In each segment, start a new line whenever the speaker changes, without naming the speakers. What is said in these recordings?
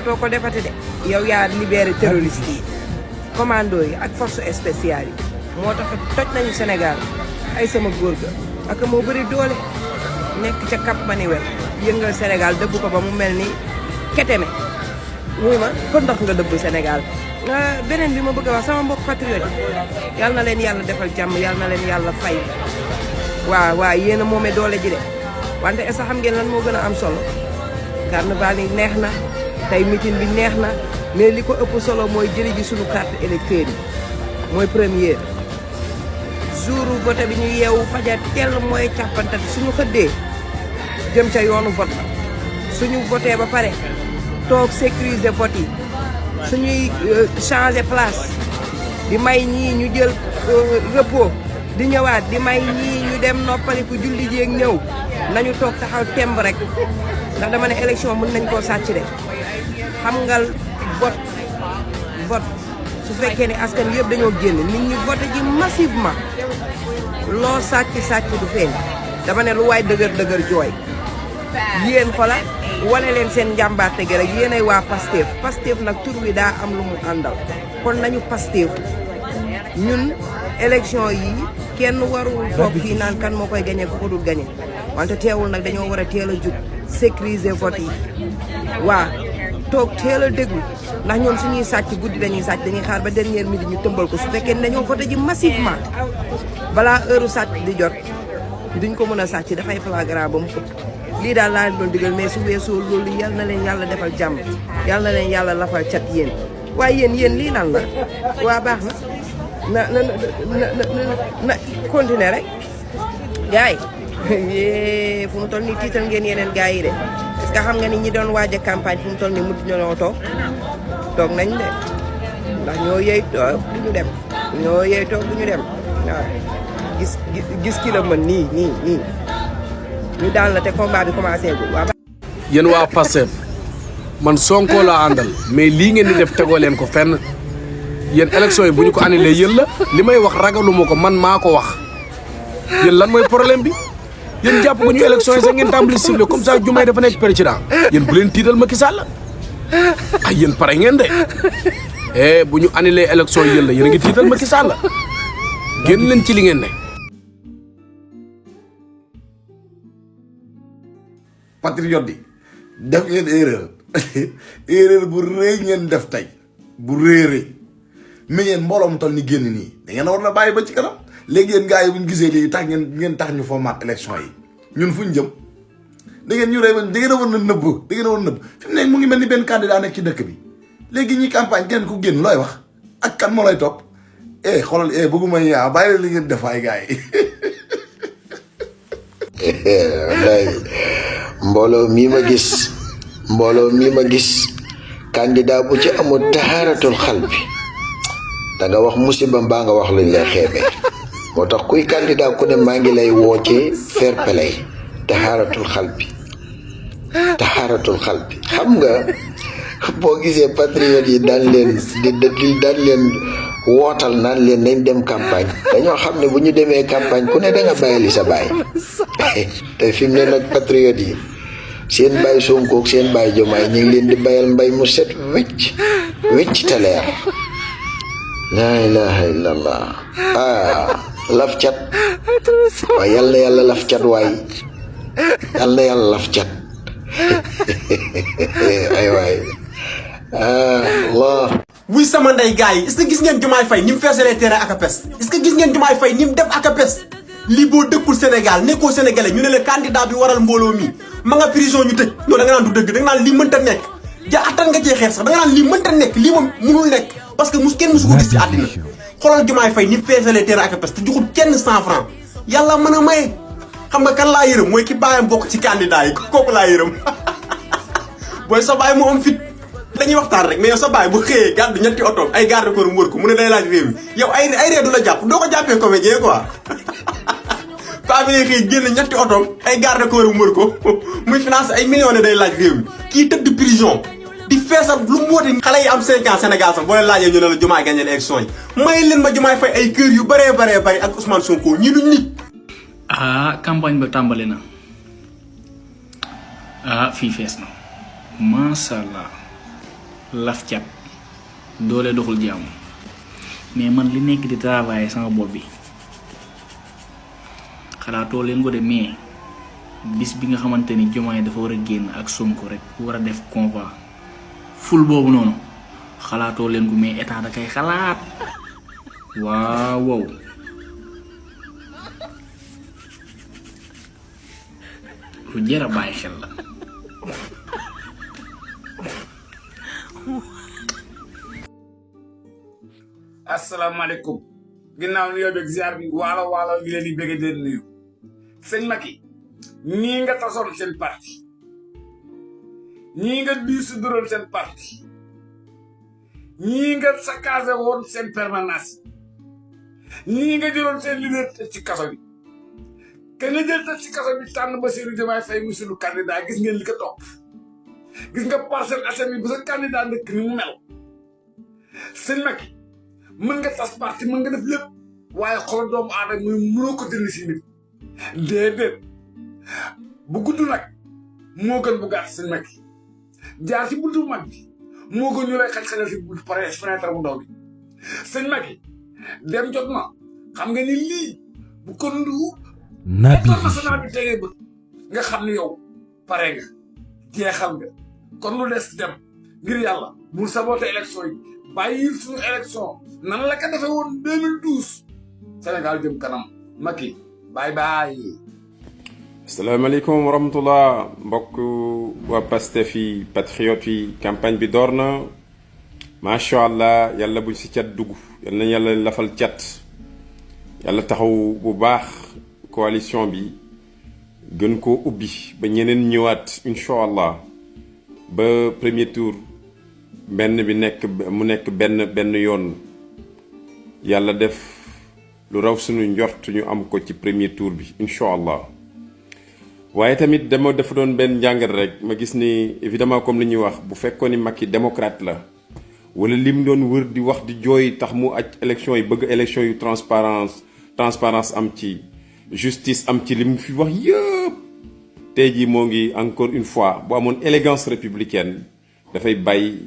dootoo ko defati de yow yaa libéré terroriste yi commando yi ak force spéciale yi moo tax toj nañu Sénégal ay sama góor ga ak moo bëri doole nekk ca Cap Manuel yëngal Sénégal dëbb ko ba mu mel ni keteme wuy ma ko ndox nga dëbb Sénégal beneen bi ma bëgg a wax sama mbokk patriote yi yal na leen yàlla defal jàmm yal na leen yàlla fay waa yéen a moomee doole ji de wante est-ce que xam ngeen lan moo gën a am solo carnaval yi neex na tey meeting bi neex na mais li ko ëpp solo mooy jëli ji suñu carte électeur yi mooy première jour vote bi ñu yeewu fajar teel mooy càppante suñu xëddee jëm ca yoonu vote ba suñu voté ba pare toog sécuriser vote yi suñuy changer place di may ñii ñu jël repos di ñëwaat di may ñii ñu dem noppaliku julli jéeg ñëw nañu toog taxaw temb rek ndax dama ne élection mën nañ koo sàcc de xam nga vote su fekkee ne askan yëpp dañoo génn nit ñi voté ji massivement loo sàcc du feeñ dama ne lu waay dëgër jooy yéen xola wane leen seen njàmbaarte gi rek yéenay waa Pastef nag tur wi daa am lu mu àndal kon nañu Pastef ñun élection yi kenn warul toog fii naan kan moo koy gañe ku ko dul gañe wante teewul nag dañoo war a teel a jug sécuriser vote yi waa toog teel a déglu ndax ñoom suñuy sàcc guddi dañuy xaar ba dernière minute ñu tëmbal ko su fekkee ne dañoo voté ji massivement balaa heure sàcc di jot duñ ko mën a sàcc dafay flagrant ba mu ëpp lii daal laa leen doon digal mais su weesoo loolu yal na leen yàlla defal jàmm yal na leen yàlla lafal cat yéen waaye yéen lii lan la waa baax na continuer rek gars yi fu mu toll nii tiital ngeen yeneen gars yi de est-ce que xam nga ni ñi doon waaj a campagne fu mu toll nii mujj ñoo toog nañ de ndax ñoo yey toog du ñu dem waaw gis ki la mën nii ñu daal la te combat bi commencé gu waaw.
yéen waa Pastef man Sonko laa àndal mais lii ngeen di def tegoo leen ko fenn yéen élection yi bu ñu ko annulé yéen la li may wax ragaluma ko man maa ko wax yéen lan mooy problème bi yéen jàpp ko ñu élection yi sax ngeen tàmbali ciblé comme ça Diomaye dafa nekk président yéen bu leen tiital Macky Sall ay yéen pare ngeen de bu ñu annulé élection yi yéen la yéen a ngi tiital Macky Sall génn leen ci li ngeen ne.
patriote yi def ngeen erreur bu rëy ngeen def tey bu rëy mais yéen mbooloo mu toll ni génn nii da ngeen war na bàyyi ba ci kanam léegi yéen gars yi bu ñu gisee lii tax ngeen tax ñu format élection yi ñun fu ñu jëm da ngeen ñu rey da ngeen a war na nëbb fi mu ne mu ngi mel ni benn candidat nekk ci dëkk bi léegi ñi campagne kenn ku génn looy wax ak kan moo lay topp xoolal bëgguma yaa bàyyi li ngeen def ay gars yi
mbooloo mii ma gis candidat bu ci amul taxaaratul xal bi da nga wax musiba mbaa nga wax luñ lay xeebee moo tax kuy candidat ku ne maa ngi lay woo ci fair play taxaaratul xal bi xam nga boo gisee patriote yi daan leen wootal naan leen nañ dem campagne dañoo xam ne bu ñu demee campagne ku ne da nga bàyyali sa baay te fi mu ne nag patriote yi seen baay Sonko ak seen baay Diomaye ñu ngi leen di bayal mbay mu set wecc te leer laa ilaha illallah laf cat waaye yal na yàlla laf cat waay yal na yàlla laf cat ay waay Allah
wuy sama ndey gars yi est-ce que gis ngeen Diomaye Faye ni mu feesalee terrain ak APES est-ce que gis ngeen Diomaye Faye ni mu def ak APES lii boo dëkkul Sénégal nekkoo sénégalais ñu ne la candidat bi waral mbooloo mi ma nga prison ñu tëj non da nga naan du dëgg da nga naan lii mënta nekk attan nga cee xeex sax da nga naan lii mënta nekk lii moom munul nekk parce que kenn musu ko gis ci àddina xoolal Diomaye Faye ni mu feesalee terrain ak APES te joxul kenn 100 francs yàlla mën a maye xam nga kan laa yërëm mooy ki baayam bokk ci candidat yi kooku laa yërëm booy sa baay mu am fit dañuy waxtaan rek mais yow sa baay bu xëyee gàddu ñetti oto ay garde corps mu wër ko mu ne day laaj réew mi yow ay ree du la jàpp doo ko jàppee comédien quoi paa bi ngay xëy génn ñetti oto ay garde corps mu wër ko muy financé ay millions day laaj réew mi kii tëdd prison di feesal lu mu woote xale yi am 5 ans Sénégal sax boo leen laajee ñu ne la Diomaye gagné élection yi may leen ma Diomaye Faye ay kër yu bëree bari ak Ousmane Sonko ñii duñ nit
campagne ba tàmbali na fii fees na masha Allah laf cat doole doxul jàmm mais man li nekk di travailler sama bopp bi xalaatoo leen ko de mais bis bi nga xamante ni Diomaye dafa war a génn ak Sonko rek war a def convoi ful boobu noonu xalaatoo leen ko mais état da kay xalaat waaw wow lu jar a bàyyi xel la.
asalaamaaleykum ginnaaw nuyoo beeg ziar bi waalo gi leen di bëgg di nuyu sëñ Macky nii nga tasoon seen parti ñii nga diisu duroon seen parti ñii nga saccagé woon seen permanence ñii nga jëloon seen leader ci kaso bi ke nga jël ci kaso bi tànn Bassirou Diomaye Faye mu sunu candidat gis ngeen li ko topp gis nga Parcelles Assainies bu sa candidat dëkk ni mu mel sëñ Macky mën nga tas parti mën nga def lépp waaye xool doomu aadama muy mënoo ko dindi si nit déedéet bu gudd nag moo gën bu gàtt sëñ Macky jaar ci buntu mag bi moo gën ñu lay xaj-xajal si fenêtre bu ndaw bi sëñ Macky dem jot na xam nga ni lii bu ko ndu international bi tegee bët nga xam ni yow pare nga jeexal nga kon lu des dem ngir yàlla bul saboté élection yi bàyyil suñu élection nan la ko defee woon 2012 Sénégal jëm kanam Macky bye bye.
asalaamaaleykum wa rahmatullah mbokk waa Pastef yi patriote yi campagne bi door na macha allah yàlla buñ si cat dugg yal na yàlla lafal cat yàlla taxaw bu baax coalition bi gën koo ubbi ba ñeneen ñëwaat incha allah ba premier tour benn bi mu nekk benn yoon yàlla def lu raw suñu njort ñu am ko ci premier tour bi incha allah waaye tamit dafa doon benn njàngat rek ma gis ni évidemment comme li ñuy wax bu fekkoon ni Macky démocrate la wala lim doon wër di wax di jooy tax mu aj élection yi bëgg élection yu transparence am ci justice am ci li mu fi wax yëpp tey jii moo ngi encore une fois bu amoon élégance républicaine dafay bàyyi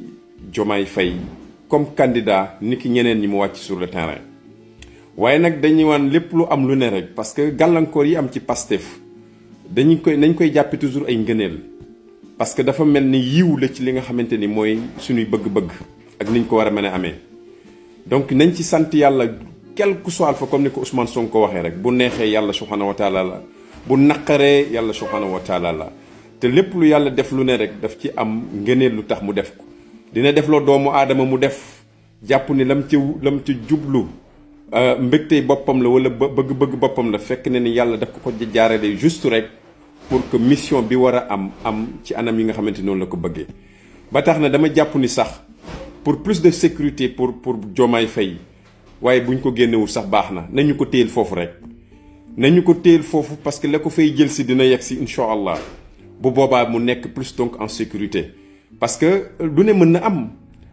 Diomaye Faye comme candidat ni ki ñeneen ñi mu wàcc sur le terrain waaye nag dañuy waan lépp lu am lu ne rek parce que gàllankoor yi am ci Pastef nañ koy jàppe toujours ay ngëneel parce que dafa mel ni yiw la ci li nga xamante ni mooy suñuy bëgg-bëgg ak niñ ko war a mën a amee donc nañ ci sant yàlla quel que soit fa comme ni ko Ousmane Sonko ko waxee rek bu neexee yàlla subhanahu wa taala la bu naqaree yàlla subhanahu wa taala la te lépp lu yàlla def lu ne rek daf ci am ngëneel lu tax mu def ko dina def loo doomu aadama mu def jàpp ni lam ci jublu mbégtey boppam la wala bëgg-bëgg boppam la fekk ne ni yàlla daf ko jaarale juste rek pour que mission bi war a am ci anam yi nga xamante noonu la ko bëggee ba tax na dama jàpp ni sax pour plus de sécurité pour Diomaye Faye waaye buñ ko génnewul sax baax na nañu ko téyel foofu rek nañu ko téyel foofu parce que la ko fay jël si dina yegg si incha allah bu boobaa mu nekk plus donc en sécurité parce que lu ne mën na am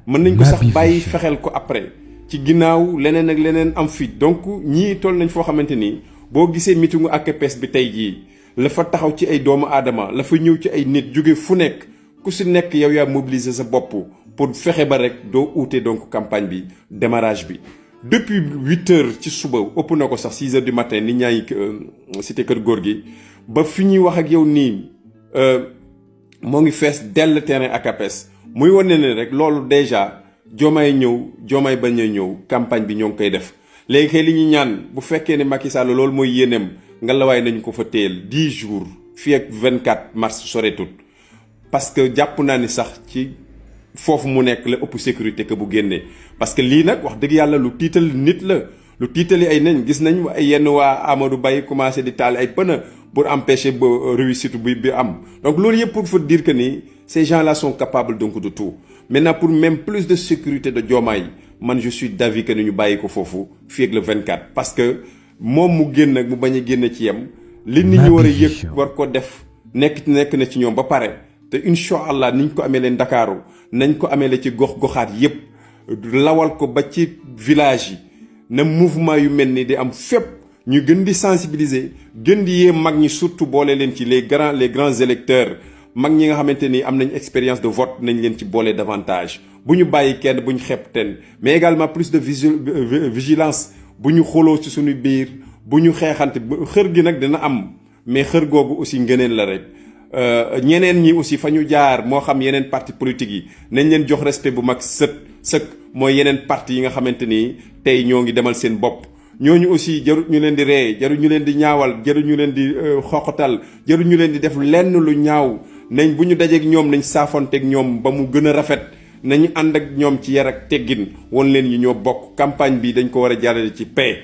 mën nañ ko sax bàyyi fexeel ko après ci ginnaaw leneen ak leneen am fi donc ñii toll nañ foo xamante ni boo gisee meetingu APS bi tey jii la fa taxaw ci ay doomu aadama la fa ñëw ci ay nit jóge fu nekk ku si nekk yow yaa mobiliser sa bopp pour fexe ba rek doo uute donc campagne bi démarrage bi depuis 8 heures ci suba ëpp na ko sax 6 heures du matin nit ñaa ngi cité kër góor gi ba fi ñuy wax ak yow nii moo ngi fees dell terrain APS muy wane ne rek loolu déjà Diomaye bañ a ñëw campagne bi ñoo ngi koy def léegi kay li ñuy ñaan bu fekkee ne Macky Sall loolu mooy yéeneem nga la waaye nañu ko fa téyel 10 jours fii ak 24 mars soreetut parce que jàpp naa ni sax ci foofu mu nekk la ëpp sécurité que bu génnee parce que lii nag wax dëgg yàlla lu tiital nit la lu tiitali ay nañ gis nañ ay yenn waa Amadou Baye commencé di taal ay pneu pour empêcher ba réussite bi am donc loolu yëpp pour dire que ni ces gens-là sont capables donc de tout maintenant pour même plus de sécurité de Diomaye man je suis d'avis que ni ñu bàyyi ko foofu fii ak le 24 parce que moom mu génn ak mu bañ a génn ci yem li nit ñi war a yëg war ko def nekk na ci ñoom ba pare te incha allah niñ ko amee leen Ndakaaru nañ ko amee la ci gox-goxaat yépp lawal ko ba ci village yi na mouvement yu mel ni di am fépp ñu gën di sensibiliser gën di yee mag ñi surtout boole leen ci les grands électeurs mag ñi nga xamante ni am nañ expérience de vote nañ leen ci boole davantage bu ñu bàyyi kenn bu ñu xeeb ten mais également plus de vigilance bu ñu xoloo ci suñu biir bu ñu xeexante xër gi nag dina am mais xër googu aussi ngëneen la rek ñeneen ñi aussi fa ñu jaar moo xam yeneen parti politique yi nañ leen jox respect bu mag sëkk mooy yeneen parti yi nga xamante ni tey ñoo ngi demal seen bopp ñooñu aussi jarut ñu leen di ree jarut ñu leen di ñaawal jarut ñu leen di xoqatal jarut ñu leen di def lenn lu ñaaw nañ bu ñu dajeek ñoom nañ saafonteeg ñoom ba mu gën a rafet nañu ànd ak ñoom ci yar ak teggin won leen yi ñoo bokk campagne bi dañ ko war a jàllale ci paix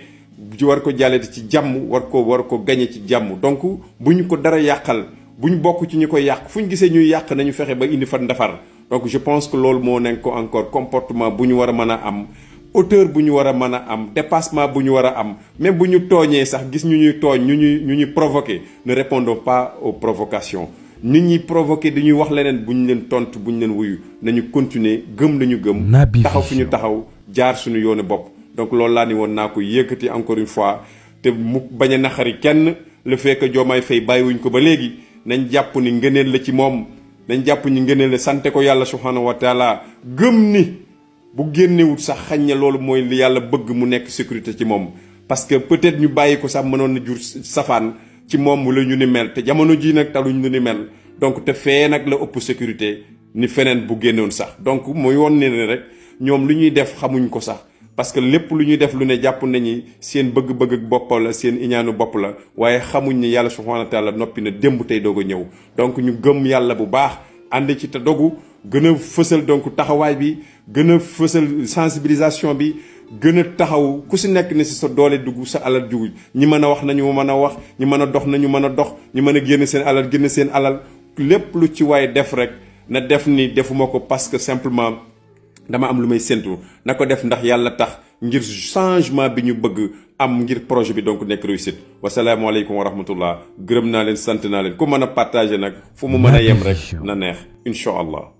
war ko jàllale ci jàmm war ko gañe ci jàmm donc bu ñu ko dara yàqal bu ñu bokk ci ñu koy yàq fu ñu gisee ñuy yàq nañu fexe ba indi fa ndafar donc je pense que loolu moo nekk ko encore comportement bu ñu war a mën a am hauteur bu ñu war a mën a am dépassement bu ñu war a am même bu ñu tooñee sax gis ñu ñuy tooñ ñu ñuy provoquer ne répondons pas aux provocations nit ñi provoquer dañuy wax leneen bu ñu leen tontu bu ñu leen wuyu nañu continuer gëm lañu gëm taxaw fi ñu taxaw jaar suñu yoonu bopp donc loolu laa ni woon naa ko yëkkati encore une fois te mu bañ a naxari kenn le fait que Diomaye Faye bàyyiwuñ ko ba léegi nañ jàpp ni ngëneel la ci moom nañ jàpp ni ngëneel la sante ko yàlla subhanahu wa taala gëm ni bu génnewut sax xañ na loolu mooy li yàlla bëgg mu nekk sécurité ci moom parce que peut-être ñu bàyyi ko sax mënoon na jur safaan ci moom mu la ñu ni mel te jamono ji nag taluñ lu ni mel donc te fee nag la ëpp sécurité ni feneen bu génnoon sax donc muy woon ne rek ñoom lu ñuy def xamuñ ko sax parce que lépp lu ñuy def lu ne jàpp nañu seen bëgg-bëgg ak bopp la seen iñaanu bopp la waaye xamuñ ni yàlla subhanahu wa taala noppi na démb tey doog a ñëw donc ñu gëm yàlla bu baax ànd ci te dogu gën a fësal donc taxawaay bi gën a fësal sensibilisation bi gën a taxaw ku si nekk ne si sa doole dugg sa alal dugg ñi mën a wax nañu mën a wax ñi mën a dox nañu mën a dox ñi mën a génn seen alal lépp lu ci waay def rek na def ni defuma ko parce que simplement dama am lu may séntu na ko def ndax yàlla tax ngir changement bi ñu bëgg am ngir projet bi donc nekk réussite wasalaamaaleykum wa rahmatullah gërëm naa leen sant naa leen ku mën a partager nag fu mu mën a yem rek na neex incha allah